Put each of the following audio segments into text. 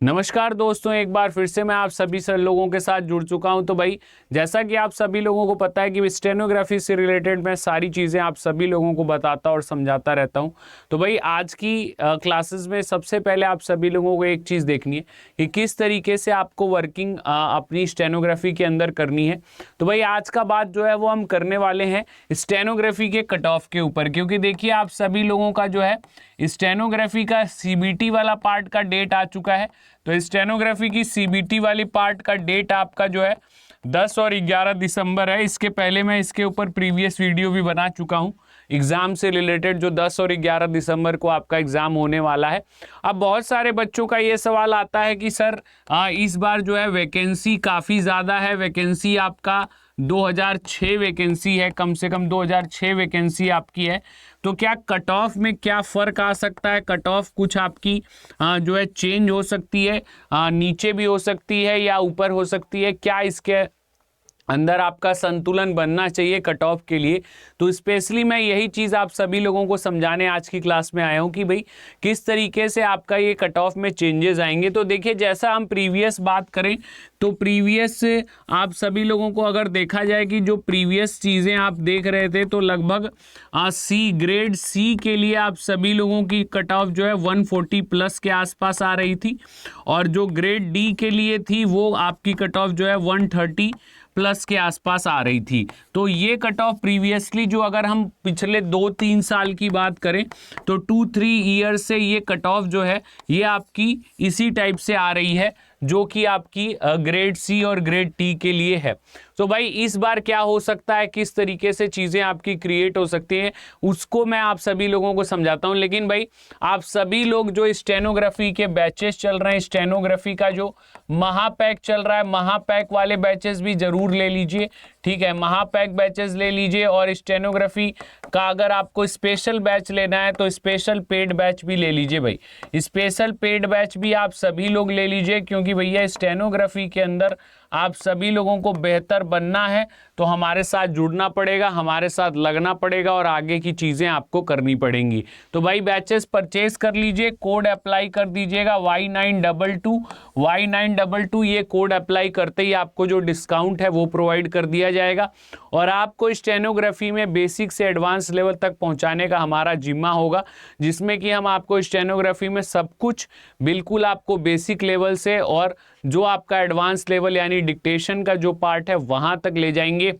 नमस्कार दोस्तों, एक बार फिर से मैं आप सभी सर लोगों के साथ जुड़ चुका हूं। तो भाई जैसा कि आप सभी लोगों को पता है कि स्टेनोग्राफी से रिलेटेड मैं सारी चीज़ें आप सभी लोगों को बताता और समझाता रहता हूं। तो भाई आज की क्लासेस में सबसे पहले आप सभी लोगों को एक चीज़ देखनी है कि किस तरीके से आपको वर्किंग अपनी स्टेनोग्राफी के अंदर करनी है। तो भाई आज का बात जो है वो हम करने वाले हैं स्टेनोग्राफी के कट ऑफ के ऊपर, क्योंकि देखिए आप सभी लोगों का जो है स्टेनोग्राफी का सीबीटी वाला पार्ट का डेट आ चुका है। तो स्टेनोग्राफी की सीबीटी वाली पार्ट का डेट आपका जो है 10 और 11 दिसंबर है। इसके पहले मैं इसके ऊपर प्रीवियस वीडियो भी बना चुका हूं एग्जाम से रिलेटेड, जो 10 और 11 दिसंबर को आपका एग्जाम होने वाला है। अब बहुत सारे बच्चों का ये सवाल आता है कि सर इस बार जो है वैकेंसी काफ़ी ज़्यादा है, वैकेंसी आपका 2006 वैकेंसी है, कम से कम 2006 वैकेंसी आपकी है। तो क्या कट ऑफ में क्या फ़र्क आ सकता है? कट ऑफ कुछ आपकी जो है चेंज हो सकती है, नीचे भी हो सकती है या ऊपर हो सकती है, क्या इसके अंदर आपका संतुलन बनना चाहिए कट ऑफ के लिए? तो स्पेशली मैं यही चीज़ आप सभी लोगों को समझाने आज की क्लास में आया हूं कि भाई किस तरीके से आपका ये कट ऑफ में चेंजेस आएंगे। तो देखिए जैसा हम प्रीवियस बात करें तो प्रीवियस आप सभी लोगों को अगर देखा जाए कि जो प्रीवियस चीज़ें आप देख रहे थे तो लगभग सी ग्रेड सी के लिए आप सभी लोगों की कट ऑफ जो है 140 प्लस के आसपास आ रही थी, और जो ग्रेड डी के लिए थी वो आपकी कट ऑफ जो है 130 प्लस के आसपास आ रही थी। तो ये कट ऑफ प्रीवियसली जो अगर हम पिछले 2-3 साल की बात करें तो 2-3 ईयर से ये कट ऑफ जो है ये आपकी इसी टाइप से आ रही है, जो कि आपकी ग्रेड सी और ग्रेड टी के लिए है। तो भाई इस बार क्या हो सकता है, किस तरीके से चीज़ें आपकी क्रिएट हो सकती हैं, उसको मैं आप सभी लोगों को समझाता हूं। लेकिन भाई आप सभी लोग जो स्टेनोग्राफी के बैचेस चल रहे हैं, स्टेनोग्राफी का जो महापैक चल रहा है, महापैक वाले बैचेस भी जरूर ले लीजिए, ठीक है। महापैक बैचेस ले लीजिए, और स्टेनोग्राफी का अगर आपको स्पेशल बैच लेना है तो स्पेशल पेड बैच भी ले लीजिए। भाई स्पेशल पेड बैच भी आप सभी लोग ले लीजिए, क्योंकि भैया स्टेनोग्राफी के अंदर आप सभी लोगों को बेहतर बनना है तो हमारे साथ जुड़ना पड़ेगा, हमारे साथ लगना पड़ेगा और आगे की चीज़ें आपको करनी पड़ेंगी। तो भाई बैचेस परचेज कर लीजिए, कोड अप्लाई कर दीजिएगा Y922 Y922। ये कोड अप्लाई करते ही आपको जो डिस्काउंट है वो प्रोवाइड कर दिया जाएगा, और आपको स्टेनोग्राफी में बेसिक से एडवांस लेवल तक पहुंचाने का हमारा जिम्मा होगा, जिसमें कि हम आपको स्टेनोग्राफी में सब कुछ बिल्कुल आपको बेसिक लेवल से और जो आपका एडवांस लेवल यानी डिक्टेशन का जो पार्ट है वहां तक ले जाएंगे।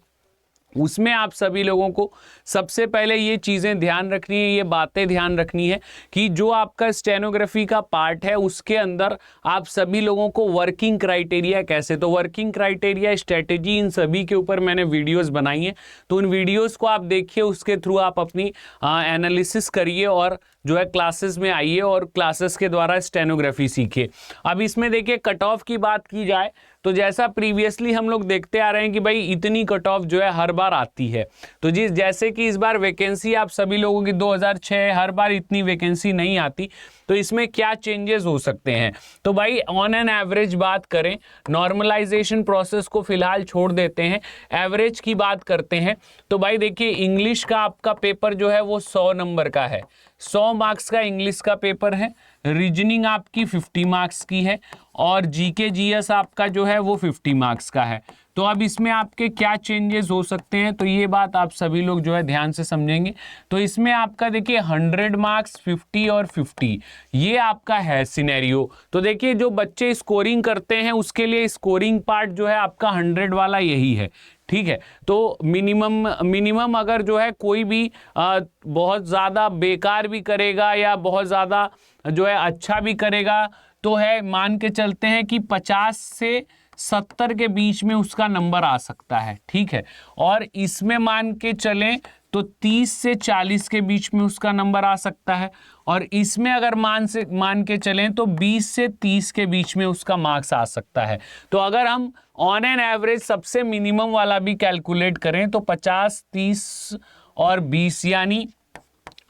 उसमें आप सभी लोगों को सबसे पहले ये चीज़ें ध्यान रखनी है, ये बातें ध्यान रखनी है कि जो आपका स्टेनोग्राफी का पार्ट है उसके अंदर आप सभी लोगों को वर्किंग क्राइटेरिया कैसे, तो वर्किंग क्राइटेरिया, स्ट्रेटेजी, इन सभी के ऊपर मैंने वीडियोस बनाई हैं। तो उन वीडियोस को आप देखिए, उसके थ्रू आप अपनी एनालिसिस करिए और जो है क्लासेस में आइए और क्लासेस के द्वारा स्टेनोग्राफी सीखिए। अब इसमें देखिए कट ऑफ की बात की जाए तो जैसा प्रीवियसली हम लोग देखते आ रहे हैं कि भाई इतनी कट ऑफ जो है हर बार आती है। तो जैसे कि इस बार वैकेंसी आप सभी लोगों की 2006, हर बार इतनी वैकेंसी नहीं आती। तो इसमें क्या चेंजेस हो सकते हैं? तो भाई ऑन एन एवरेज बात करें, नॉर्मलाइजेशन प्रोसेस को फिलहाल छोड़ देते हैं, एवरेज की बात करते हैं। तो भाई देखिए इंग्लिश का आपका पेपर जो है वो 100 नंबर का है, 100 मार्क्स का इंग्लिश का पेपर है। रीजनिंग आपकी 50 मार्क्स की है, और जीके जीएस आपका जो है वो 50 मार्क्स का है। तो अब इसमें आपके क्या चेंजेस हो सकते हैं, तो ये बात आप सभी लोग जो है ध्यान से समझेंगे। तो इसमें आपका देखिए 100 मार्क्स, 50 और 50, ये आपका है सिनेरियो। तो देखिए जो बच्चे स्कोरिंग करते हैं उसके लिए स्कोरिंग पार्ट जो है आपका 100 वाला यही है, ठीक है। तो मिनिमम अगर जो है कोई भी बहुत ज़्यादा बेकार भी करेगा या बहुत ज़्यादा जो है अच्छा भी करेगा तो है, मान के चलते हैं कि 50 से 70 के बीच में उसका नंबर आ सकता है, ठीक है। और इसमें मान के चलें तो 30 से 40 के बीच में उसका नंबर आ सकता है, और इसमें अगर मान के चलें तो 20 से 30 के बीच में उसका मार्क्स आ सकता है। तो अगर हम ऑन एन एवरेज सबसे मिनिमम वाला भी कैलकुलेट करें तो 50, 30 और 20 यानी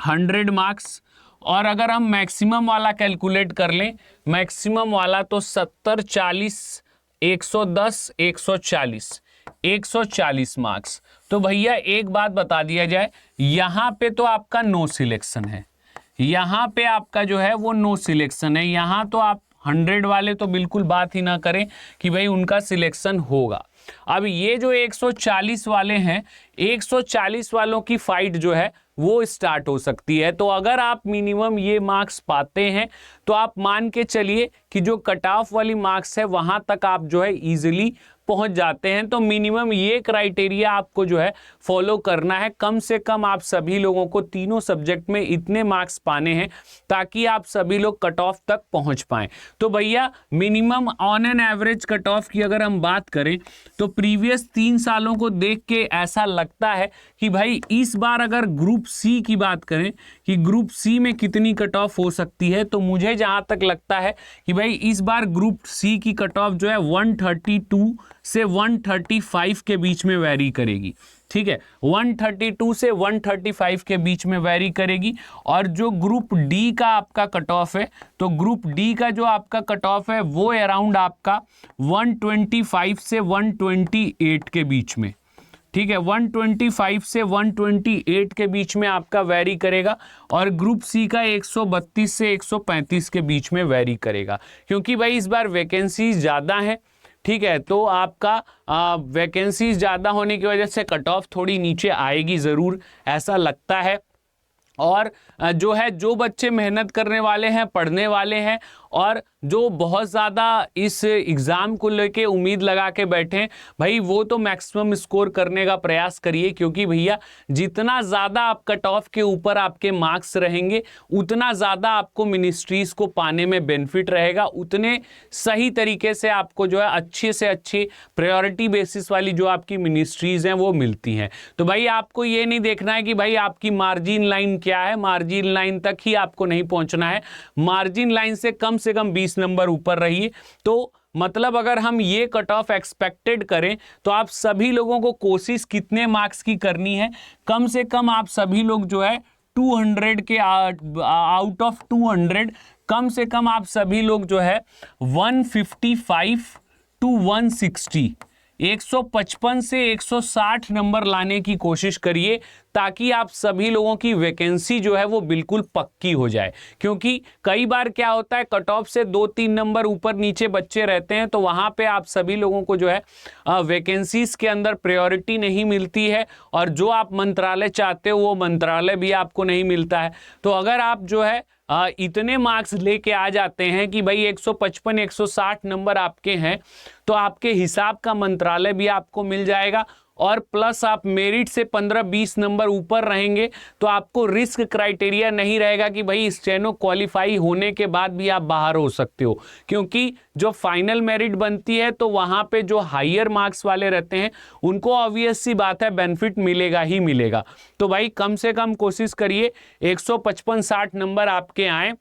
100 मार्क्स, और अगर हम मैक्सिमम वाला कैलकुलेट कर लें, मैक्सिमम वाला तो 70, 40, 110, 140 मार्क्स। तो भैया एक बात बता दिया जाए, यहाँ पे तो आपका नो सिलेक्शन है, यहाँ पे आपका जो है वो नो सिलेक्शन है, यहाँ तो आप 100 वाले तो बिल्कुल बात ही ना करें कि भाई उनका सिलेक्शन होगा। अब ये जो 140 वाले हैं, 140 वालों की फाइट जो है वो स्टार्ट हो सकती है। तो अगर आप मिनिमम ये मार्क्स पाते हैं तो आप मान के चलिए कि जो कट ऑफ वाली मार्क्स है वहां तक आप जो है इजीली पहुंच जाते हैं। तो मिनिमम ये क्राइटेरिया आपको जो है फॉलो करना है। कम से कम आप सभी लोगों को तीनों सब्जेक्ट में इतने मार्क्स पाने हैं ताकि आप सभी लोग कट ऑफ तक पहुंच पाएं। तो भैया minimum on an average cut off की अगर हम बात करें तो प्रीवियस 3 सालों को देख के ऐसा लगता है कि भाई इस बार अगर ग्रुप सी की बात करें कि ग्रुप सी में कितनी कट ऑफ हो सकती है, तो मुझे जहां तक लगता है कि भाई इस बार ग्रुप सी की कट ऑफ जो है 132 से 135 के बीच में वेरी करेगी। ठीक है, 132 से 135 के बीच में वेरी करेगी। और जो ग्रुप डी का आपका कट ऑफ है, तो ग्रुप डी का जो आपका कट ऑफ है वो अराउंड आपका 125 से 128 के बीच में। ठीक है, 125 से 128 के बीच में आपका वेरी करेगा। और ग्रुप सी का 132 से 135 के बीच में वेरी करेगा, क्योंकि भाई इस बार वैकेंसीज ज़्यादा हैं। ठीक है, तो आपका वैकेंसीज ज़्यादा होने की वजह से कट ऑफ थोड़ी नीचे आएगी ज़रूर, ऐसा लगता है। और जो है जो बच्चे मेहनत करने वाले हैं, पढ़ने वाले हैं और जो बहुत ज़्यादा इस एग्ज़ाम को लेके उम्मीद लगा के बैठे हैं, भाई वो तो मैक्सिमम स्कोर करने का प्रयास करिए। क्योंकि भैया जितना ज़्यादा आप कट ऑफ के ऊपर आपके मार्क्स रहेंगे उतना ज़्यादा आपको मिनिस्ट्रीज़ को पाने में बेनिफिट रहेगा, उतने सही तरीके से आपको जो है अच्छे से अच्छी प्रायोरिटी बेसिस वाली जो आपकी मिनिस्ट्रीज़ हैं वो मिलती हैं। तो भाई आपको ये नहीं देखना है कि भाई आपकी मार्जिन लाइन क्या है, मार्जिन लाइन तक ही आपको नहीं पहुंचना है, मार्जिन लाइन से कम 20 नंबर ऊपर रहिए। तो मतलब अगर हम ये कट ऑफ एक्सपेक्टेड करें तो आप सभी लोगों को कोशिश कितने मार्क्स की करनी है, कम से कम आप सभी लोग जो है 200 के आउट ऑफ 200 कम से कम आप सभी लोग जो है 155 टू 160 155 से 160 नंबर लाने की कोशिश करिए, ताकि आप सभी लोगों की वैकेंसी जो है वो बिल्कुल पक्की हो जाए। क्योंकि कई बार क्या होता है, कट ऑफ से 2-3 नंबर ऊपर नीचे बच्चे रहते हैं, तो वहां पे आप सभी लोगों को जो है वैकेंसीज के अंदर प्रायोरिटी नहीं मिलती है और जो आप मंत्रालय चाहते हो वो मंत्रालय भी आपको नहीं मिलता है। तो अगर आप जो है इतने मार्क्स लेके आ जाते हैं कि भाई 155-160 नंबर आपके हैं, तो आपके हिसाब का मंत्रालय भी आपको मिल जाएगा और प्लस आप मेरिट से 15-20 नंबर ऊपर रहेंगे, तो आपको रिस्क क्राइटेरिया नहीं रहेगा कि भाई स्टेनो क्वालिफाई होने के बाद भी आप बाहर हो सकते हो। क्योंकि जो फाइनल मेरिट बनती है तो वहां पे जो हायर मार्क्स वाले रहते हैं उनको ऑब्वियस सी बात है बेनिफिट मिलेगा ही मिलेगा। तो भाई कम से कम कोशिश करिए 155-60 नंबर आपके आए।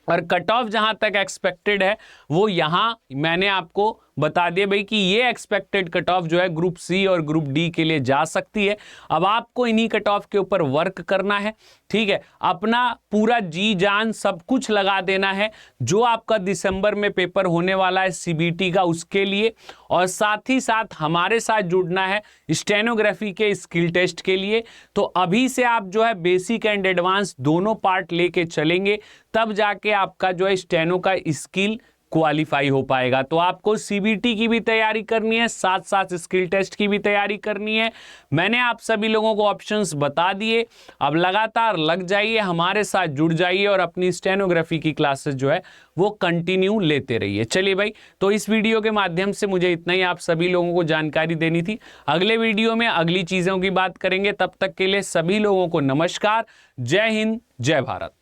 और कट ऑफ जहां तक एक्सपेक्टेड है वो यहां मैंने आपको बता दिया भाई कि ये एक्सपेक्टेड कट ऑफ जो है ग्रुप सी और ग्रुप डी के लिए जा सकती है। अब आपको इन्हीं कट ऑफ के ऊपर वर्क करना है। ठीक है, अपना पूरा जी जान सब कुछ लगा देना है जो आपका दिसंबर में पेपर होने वाला है सीबीटी का, उसके लिए। और साथ ही साथ हमारे साथ जुड़ना है स्टेनोग्राफी के स्किल टेस्ट के लिए। तो अभी से आप जो है बेसिक एंड एडवांस दोनों पार्ट लेके चलेंगे, तब जाके आपका जो है स्टेनो का स्किल क्वालिफाई हो पाएगा। तो आपको सीबीटी की भी तैयारी करनी है, साथ साथ स्किल टेस्ट की भी तैयारी करनी है। मैंने आप सभी लोगों को ऑप्शंस बता दिए। अब लगातार लग जाइए, हमारे साथ जुड़ जाइए और अपनी स्टेनोग्राफी की क्लासेस जो है वो कंटिन्यू लेते रहिए। चलिए भाई, तो इस वीडियो के माध्यम से मुझे इतना ही आप सभी लोगों को जानकारी देनी थी। अगले वीडियो में अगली चीज़ों की बात करेंगे। तब तक के लिए सभी लोगों को नमस्कार, जय हिंद, जय भारत।